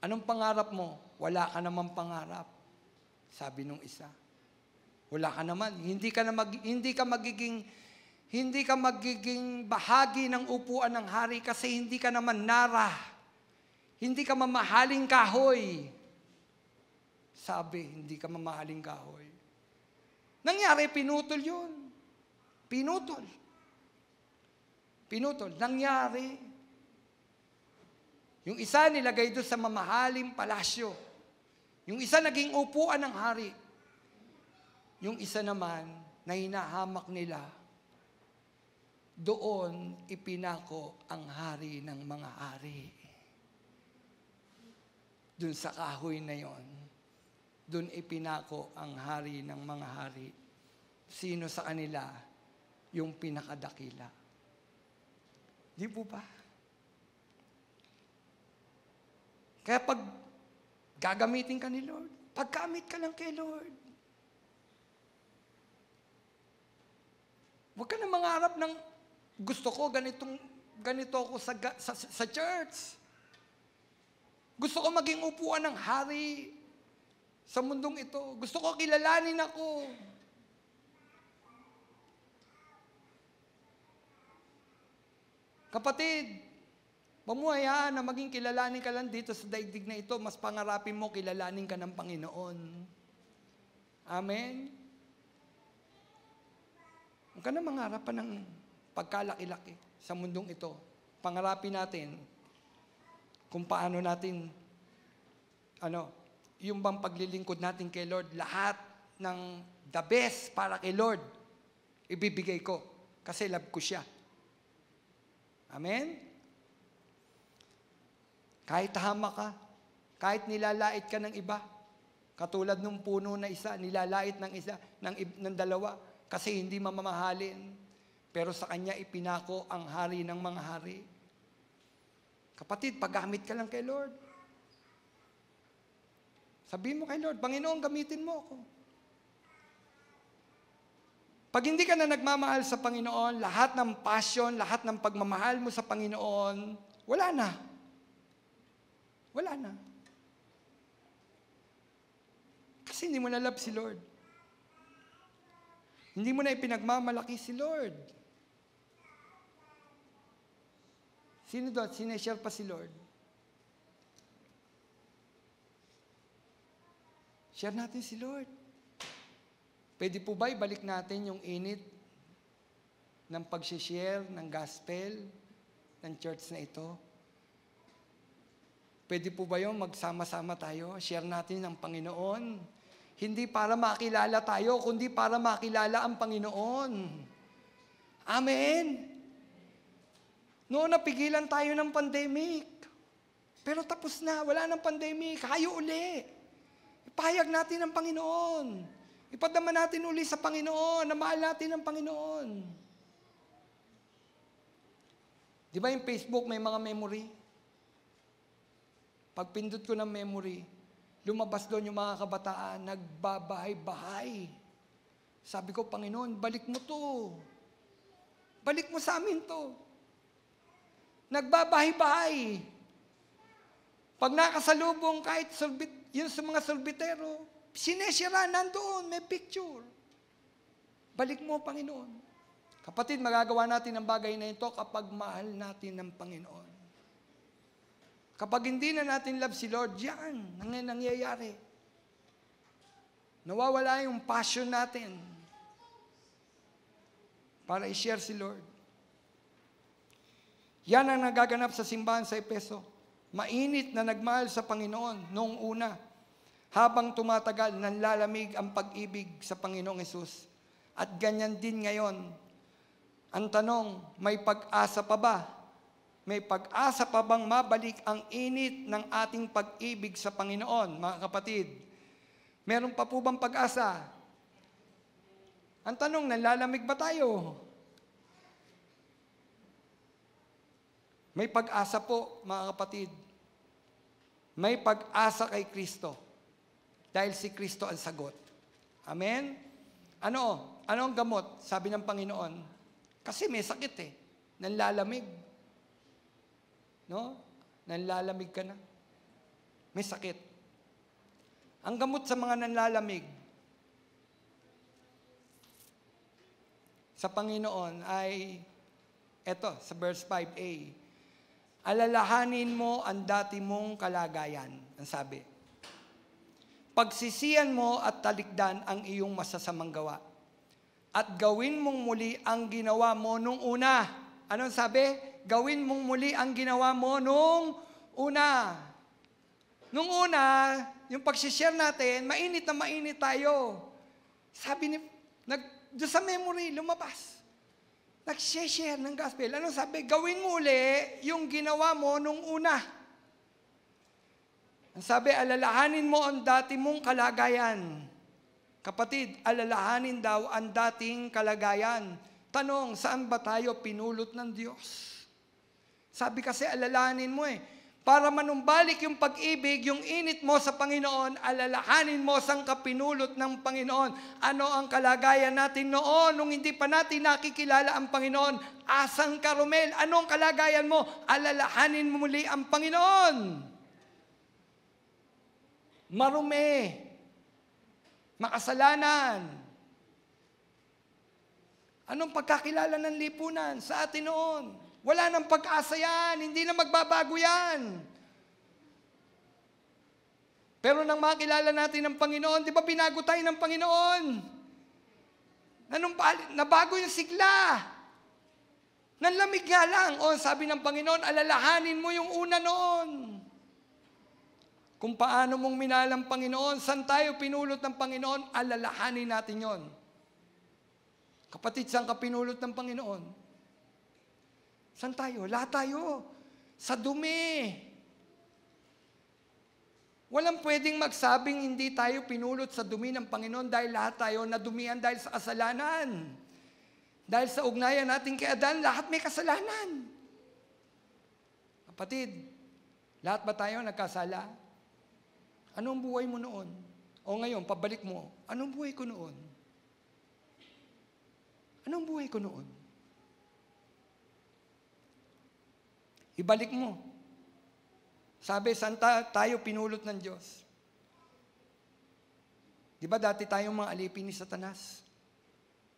anong pangarap mo? Wala ka namang pangarap. Sabi nung isa. Wala ka naman. Hindi ka magiging bahagi ng upuan ng hari kasi hindi ka naman nara. Hindi ka mamahaling kahoy. Sabi, hindi ka mamahaling kahoy. Nangyari, pinutol yun. Pinutol. Nangyari. Yung isa nilagay doon sa mamahaling palasyo. Yung isa naging upuan ng hari. Yung isa naman na hinahamak nila, doon ipinako ang hari ng mga hari. Doon sa kahoy na yon, doon ipinako ang hari ng mga hari. Sino sa kanila yung pinakadakila? Di po ba? Kaya pag gagamitin ka ni Lord, paggamit ka lang kay Lord. Huwag ka na mangarap ng gusto ko ganito ako sa church. Gusto ko maging upuan ng hari sa mundong ito. Gusto ko kilalanin ako. Kapatid, mamuhayaan na maging kilalanin ka lang dito sa daigdig na ito, mas pangarapin mo kilalanin ka ng Panginoon. Amen? Huwag ka na mangarap pa ng pagkalaki-laki sa mundong ito. Pangarapin natin kung paano natin, yung bang paglilingkod natin kay Lord, lahat ng the best para kay Lord, ibibigay ko kasi love ko siya. Amen? Kahit tama ka, kahit nilalait ka ng iba, katulad ng puno na isa, nilalait ng isa, ng dalawa, kasi hindi mamamahalin. Pero sa kanya ipinako ang hari ng mga hari. Kapatid, paggamit ka lang kay Lord. Sabihin mo kay Lord, Panginoon, gamitin mo ako. Pag hindi ka na nagmamahal sa Panginoon, lahat ng passion, lahat ng pagmamahal mo sa Panginoon, wala na. Wala na. Kasi hindi mo na love si Lord. Hindi mo na ipinagmamalaki si Lord. Sino doon? Sineshare pa si Lord. Share natin si Lord. Pwede po ba ibalik natin yung init ng pag-share ng gospel ng church na ito? Pwede po ba yung magsama-sama tayo? Share natin ang Panginoon. Hindi para makilala tayo, kundi para makilala ang Panginoon. Amen? Noon napigilan tayo ng pandemic. Pero tapos na, wala ng pandemic. Hayo uli. Ipahayag natin ang Panginoon. Ipadama natin uli sa Panginoon, na mahal natin ang Panginoon. Di ba yung Facebook may mga memory? Pag pindot ko ng memory, lumabas doon yung mga kabataan, nagbabahay-bahay. Sabi ko, Panginoon, balik mo to. Balik mo sa amin to. Nagbabahay-bahay. Pag nakasalubong, kahit yun sa mga solbitero, sinesira, nandoon, may picture. Balik mo, Panginoon. Kapatid, magagawa natin ang bagay na ito kapag mahal natin ng Panginoon. Kapag hindi na natin love si Lord, yan, nangyayari. Nawawala yung passion natin para i-share si Lord. Yan ang nagaganap sa simbahan sa Efeso. Mainit na nagmahal sa Panginoon noong una. Habang tumatagal, nanlalamig ang pag-ibig sa Panginoong Hesus. At ganyan din ngayon. Ang tanong, may pag-asa pa ba? May pag-asa pa bang mabalik ang init ng ating pag-ibig sa Panginoon, mga kapatid? Meron pa po bang pag-asa? Ang tanong, nanlalamig ba tayo? May pag-asa po, mga kapatid. May pag-asa kay Kristo. Dahil si Kristo ang sagot. Amen? Ano ang gamot? Sabi ng Panginoon. Kasi may sakit nanlalamig. No? Nanlalamig ka na. May sakit. Ang gamot sa mga nanlalamig sa Panginoon ay eto, sa verse 5a. Alalahanin mo ang dati mong kalagayan, ang sabi. Pagsisiyan mo at talikdan ang iyong masasamang gawa. At gawin mong muli ang ginawa mo nung una. Anong sabi? Gawin mong muli ang ginawa mo nung una. Nung una, yung pag-share natin, mainit na mainit tayo. Sabi doon sa memory, lumabas. Nag-share ng gospel. Ano sabi? Gawin mo uli yung ginawa mo nung una. Ang sabi, alalahanin mo ang dati mong kalagayan. Kapatid, alalahanin daw ang dating kalagayan. Tanong, saan ba tayo pinulot ng Diyos? Sabi kasi, alalahanin mo Para manumbalik yung pag-ibig, yung init mo sa Panginoon, alalahanin mo sang kapinulot ng Panginoon. Ano ang kalagayan natin noon nung hindi pa natin nakikilala ang Panginoon? Asang ka, Romel? Ano ang kalagayan mo? Alalahanin mo muli ang Panginoon. Marumi. Makasalanan. Anong pagkakilala ng lipunan sa atin noon? Wala nang pag-asa yan. Hindi na magbabago yan. Pero nang makilala natin ng Panginoon, di ba binago tayo ng Panginoon? Nabago yung sigla. Nanlamig nga lang. O sabi ng Panginoon, alalahanin mo yung una noon. Kung paano mong minahal ang Panginoon, saan tayo pinulot ng Panginoon, alalahanin natin yon. Kapatid, saan ka pinulot ng Panginoon? Saan tayo? Lahat tayo. Sa dumi. Walang pwedeng magsabing hindi tayo pinulot sa dumi ng Panginoon dahil lahat tayo nadumihan dahil sa kasalanan. Dahil sa ugnayan natin kay Adan, lahat may kasalanan. Kapatid, lahat ba tayo nagkasala? Anong buhay mo noon? O ngayon, pabalik mo, anong buhay ko noon? Anong buhay ko noon? Ibalik mo. Sabi, saan tayo pinulot ng Diyos? Di ba dati tayong mga alipin ni Satanas?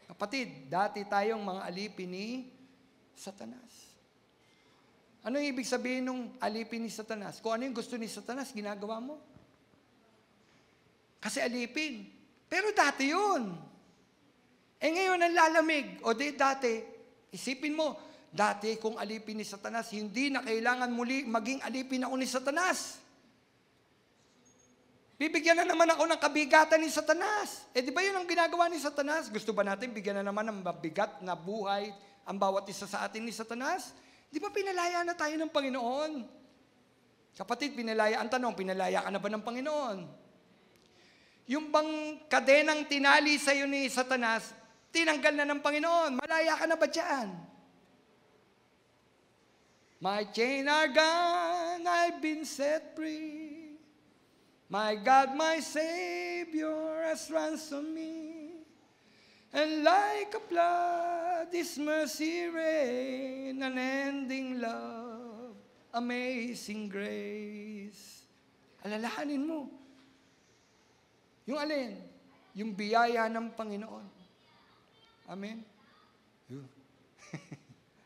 Kapatid, dati tayong mga alipin ni Satanas. Ano yung ibig sabihin ng alipin ni Satanas? Kung ano yung gusto ni Satanas, ginagawa mo. Kasi alipin. Pero dati yun. Ngayon ang lalamig. O dati, isipin mo, dati kung alipin ni Satanas, hindi na kailangan muli maging alipin ako ni Satanas. Bibigyan na naman ako ng kabigatan ni Satanas. Di ba yun ang ginagawa ni Satanas? Gusto ba natin bigyan na naman ng mabigat na buhay ang bawat isa sa atin ni Satanas? Di ba pinalaya na tayo ng Panginoon? Kapatid, ang tanong, pinalaya ka na ba ng Panginoon? Yung bang kadenang tinali sa iyo ni Satanas, tinanggal na ng Panginoon. Malaya ka na ba dyan? My chains are gone, I've been set free. My God, my Savior has ransomed me. And like a flood, His mercy rain, unending love, amazing grace. Alalahanin mo. Yung alin? Yung biyaya ng Panginoon. Amen?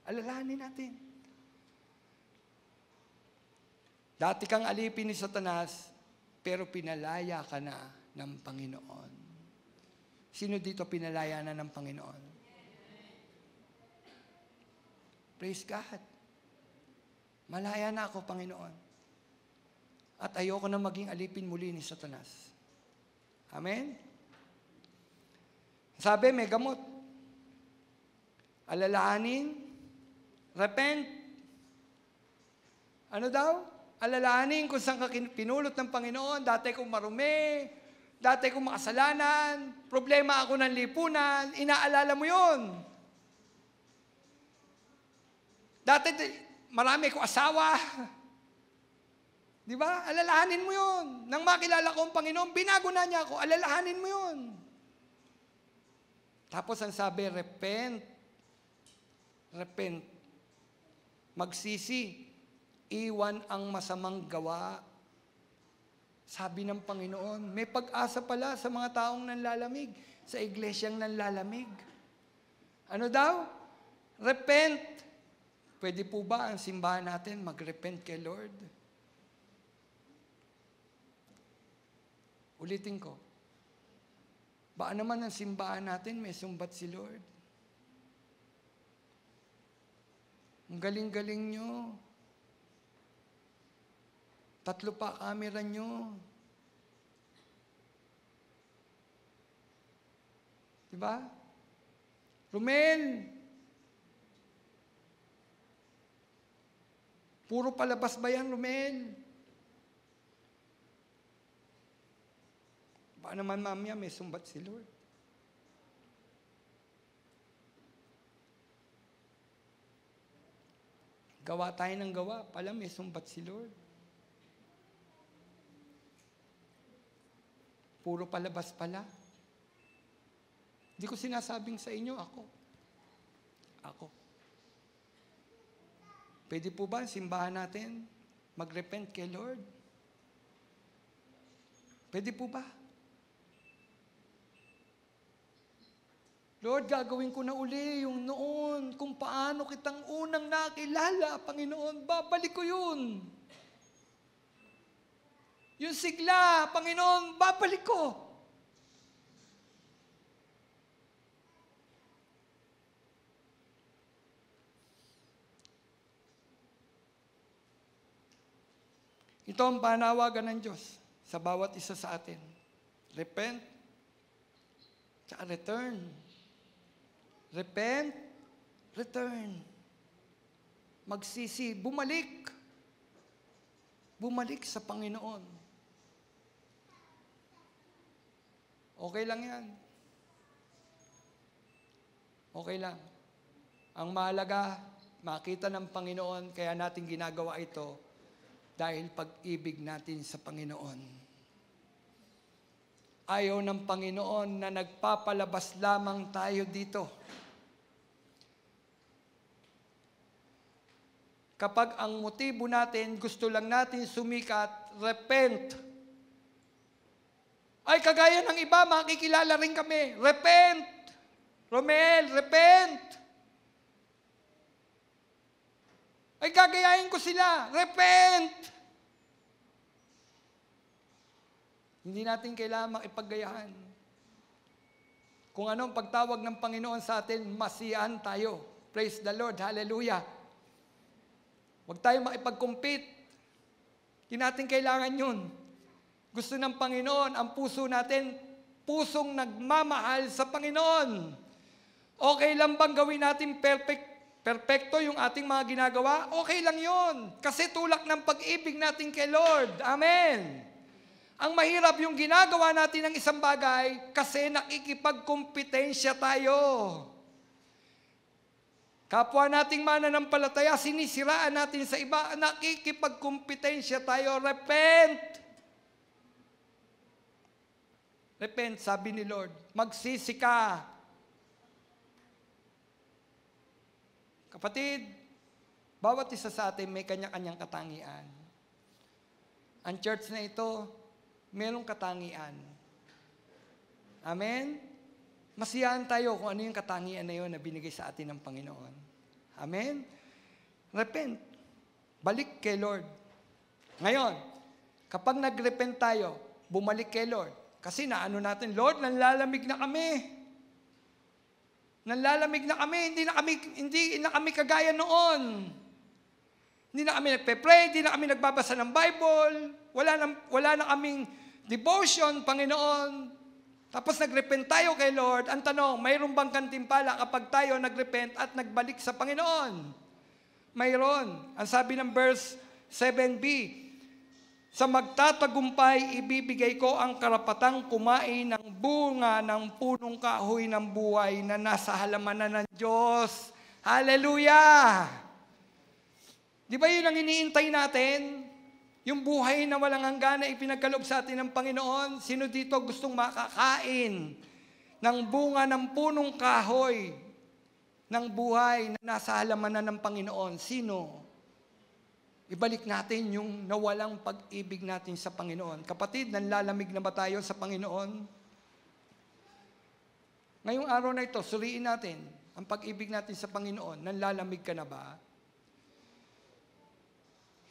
Alalahanin natin. Dati kang alipin ni Satanas, pero pinalaya ka na ng Panginoon. Sino dito pinalaya na ng Panginoon? Praise God. Malaya na ako, Panginoon. At ayoko na maging alipin muli ni Satanas. Amen? Sabi, may gamot. Alalahanin, repent. Ano daw? Alalahanin kung saan ka pinulot ng Panginoon, dati kong marumi, dati kong makasalanan, problema ako ng lipunan, inaalala mo yun. Dati marami kong asawa. Di ba? Alalahanin mo yun. Nang makilala ko ang Panginoon, binago na niya ako, alalahanin mo yun. Tapos ang sabi, repent. Repent. Magsisi. Iwan ang masamang gawa. Sabi ng Panginoon, may pag-asa pala sa mga taong nanlalamig, sa iglesyang nanlalamig. Ano daw? Repent. Pwede po ba ang simbahan natin mag-repent kay Lord? Ulitin ko. Baka naman ang simbahan natin may sumbat si Lord. Ang galing-galing nyo. 3 pa camera nyo. Diba? Romel, Puro palabas ba yan, Romel? Baka naman mamaya may sumbat si Lord. Gawa tayo ng gawa, pala may sumbat si Lord. Puro palabas pala. Hindi ko sinasabing sa inyo, ako. Pwede po ba simbahan natin mag-repent kay Lord? Pwede po ba? Lord, gagawin ko na uli yung noon, kung paano kitang unang nakilala, Panginoon, babalik ko yun. Yung sigla, Panginoon, babalik ko. Ito ang panawagan ng Diyos sa bawat isa sa atin. Repent, tsaka return. Repent, return. Magsisi, bumalik. Bumalik sa Panginoon. Okay lang yan. Okay lang. Ang mahalaga, makita ng Panginoon, kaya natin ginagawa ito, dahil pag-ibig natin sa Panginoon. Ayaw ng Panginoon na nagpapalabas lamang tayo dito. Kapag ang motibo natin, gusto lang natin sumikat, repent. Ay, kagaya ng iba, makikilala rin kami. Repent! Romel, repent! Ay, gagayahin ko sila. Repent! Hindi natin kailangan makipaggayahan. Kung ano ang pagtawag ng Panginoon sa atin, masiyahan tayo. Praise the Lord. Hallelujah. Huwag tayo makipag-compete. Hindi natin kailangan yun. Gusto ng Panginoon, ang puso natin, pusong nagmamahal sa Panginoon. Okay lang bang gawin natin perfecto yung ating mga ginagawa? Okay lang yun. Kasi tulak ng pag-ibig natin kay Lord. Amen. Ang mahirap yung ginagawa natin ng isang bagay kasi nakikipagkumpetensya tayo. Kapwa nating mananampalataya, sinisiraan natin sa iba, nakikipagkumpetensya tayo. Repent! Repent, sabi ni Lord. Magsisi ka. Kapatid, bawat isa sa atin may kanya-kanyang katangian. Ang church na ito, merong katangian. Amen? Masiyahan tayo kung ano yung katangian na yun na binigay sa atin ng Panginoon. Amen? Repent. Balik kay Lord. Ngayon, kapag nag-repent tayo, bumalik kay Lord. Kasi naano natin, Lord, nanlalamig na kami. Nanlalamig na kami, hindi na kami kagaya noon. Hindi na kami nagpe-pray, hindi na kami nagbabasa ng Bible, wala na kaming devotion, Panginoon. Tapos nagrepent tayo kay Lord. Ang tanong, mayroon bang kantimpala kapag tayo nagrepent at nagbalik sa Panginoon? Mayroon. Ang sabi ng verse 7b, sa magtatagumpay, ibibigay ko ang karapatang kumain ng bunga ng punong kahoy ng buhay na nasa halamanan ng Diyos. Hallelujah! Di ba yun ang iniintay natin? Yung buhay na walang hanggan na ipinagkaloob sa atin ng Panginoon. Sino dito gustong makakain ng bunga ng punong kahoy ng buhay na nasa halamanan ng Panginoon? Sino? Ibalik natin yung nawalang pag-ibig natin sa Panginoon. Kapatid, nanlalamig na ba tayo sa Panginoon? Ngayong araw na ito, suriin natin ang pag-ibig natin sa Panginoon. Nanlalamig ka na ba?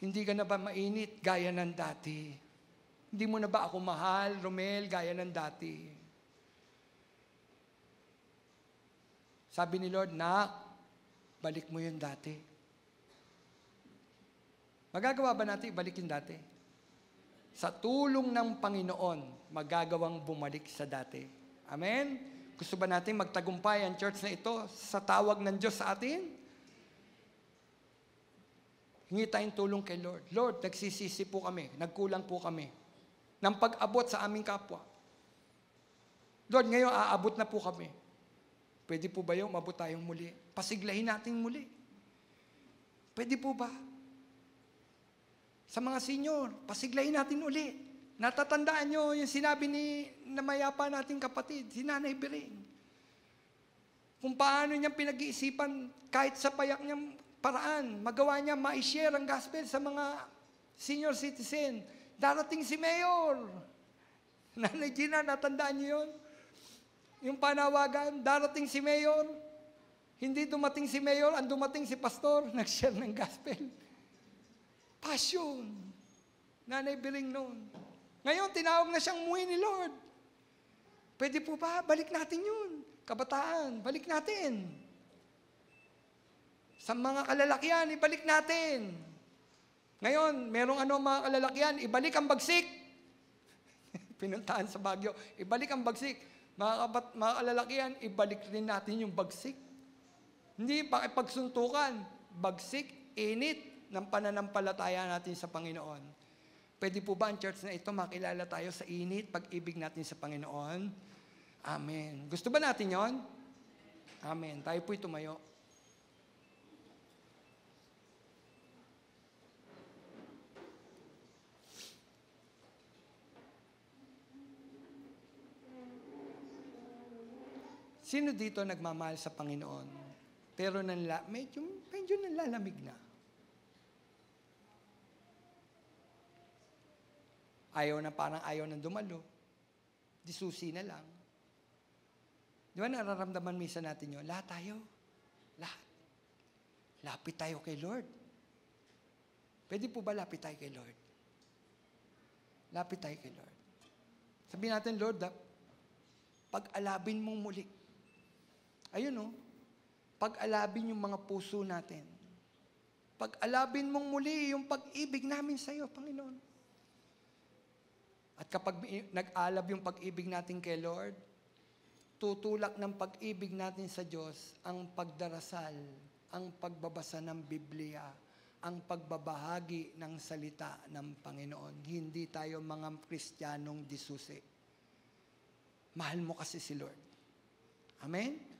Hindi ka na ba mainit gaya ng dati? Hindi mo na ba ako mahal, Romel, gaya ng dati? Sabi ni Lord, Nak, balik mo yung dati. Magagawa ba natin ibalik yung dati? Sa tulong ng Panginoon, magagawang bumalik sa dati. Amen? Gusto ba natin magtagumpay ang church na ito sa tawag ng Diyos sa atin? Hingi tayong tulong kay Lord. Lord, nagsisisi po kami, nagkulang po kami ng pag-abot sa aming kapwa. Lord, ngayon aabot na po kami. Pwede po ba yung umabot tayong muli? Pasiglahin natin muli. Pwede po ba? Sa mga senior, pasiglahin natin uli. Natatandaan nyo yung sinabi ni namayapa nating kapatid, si Nanay Bering. Kung paano niyang pinag-iisipan kahit sa payak niyang paraan, magawa niya ma-share ang gospel sa mga senior citizen. Darating si Mayor. Nanay Gina, natandaan niyo yun? Yung panawagan, darating si Mayor. Hindi dumating si Mayor, ang dumating si Pastor, nag-share ng gospel. Passion. Nanay Bering noon. Ngayon, tinawag na siyang muwi ni Lord. Pwede po ba? Balik natin yun. Kabataan, balik natin. Sa mga kalalakihan, ibalik natin. Ngayon, merong mga kalalakihan, ibalik ang bagsik. Pinuntahan sa Baguio, ibalik ang bagsik. Mga kalalakihan, ibalik rin natin yung bagsik. Hindi pakipagsuntukan. Bagsik, init ng pananampalataya natin sa Panginoon. Pwede po ba ang church na ito makilala tayo sa init, pag-ibig natin sa Panginoon? Amen. Gusto ba natin yon? Amen. Tayo po'y tumayo. Sino dito nagmamahal sa Panginoon? Pero medyo nanlalamig na. Parang ayaw na dumalo. Disusi na lang. Di ba nararamdaman minsan natin yun? Lahat tayo. Lahat. Lapit tayo kay Lord. Pwede po ba lapit tayo kay Lord? Lapit tayo kay Lord. Sabihin natin, Lord, pag-alabin mong muli. Ayun pag-alabin yung mga puso natin. Pag-alabin mong muli yung pag-ibig namin sa iyo, Panginoon. At kapag nag-alab yung pag-ibig natin kay Lord, tutulak ng pag-ibig natin sa Diyos ang pagdarasal, ang pagbabasa ng Biblia, ang pagbabahagi ng salita ng Panginoon. Hindi tayo mga Kristiyanong disusi. Mahal mo kasi si Lord. Amen?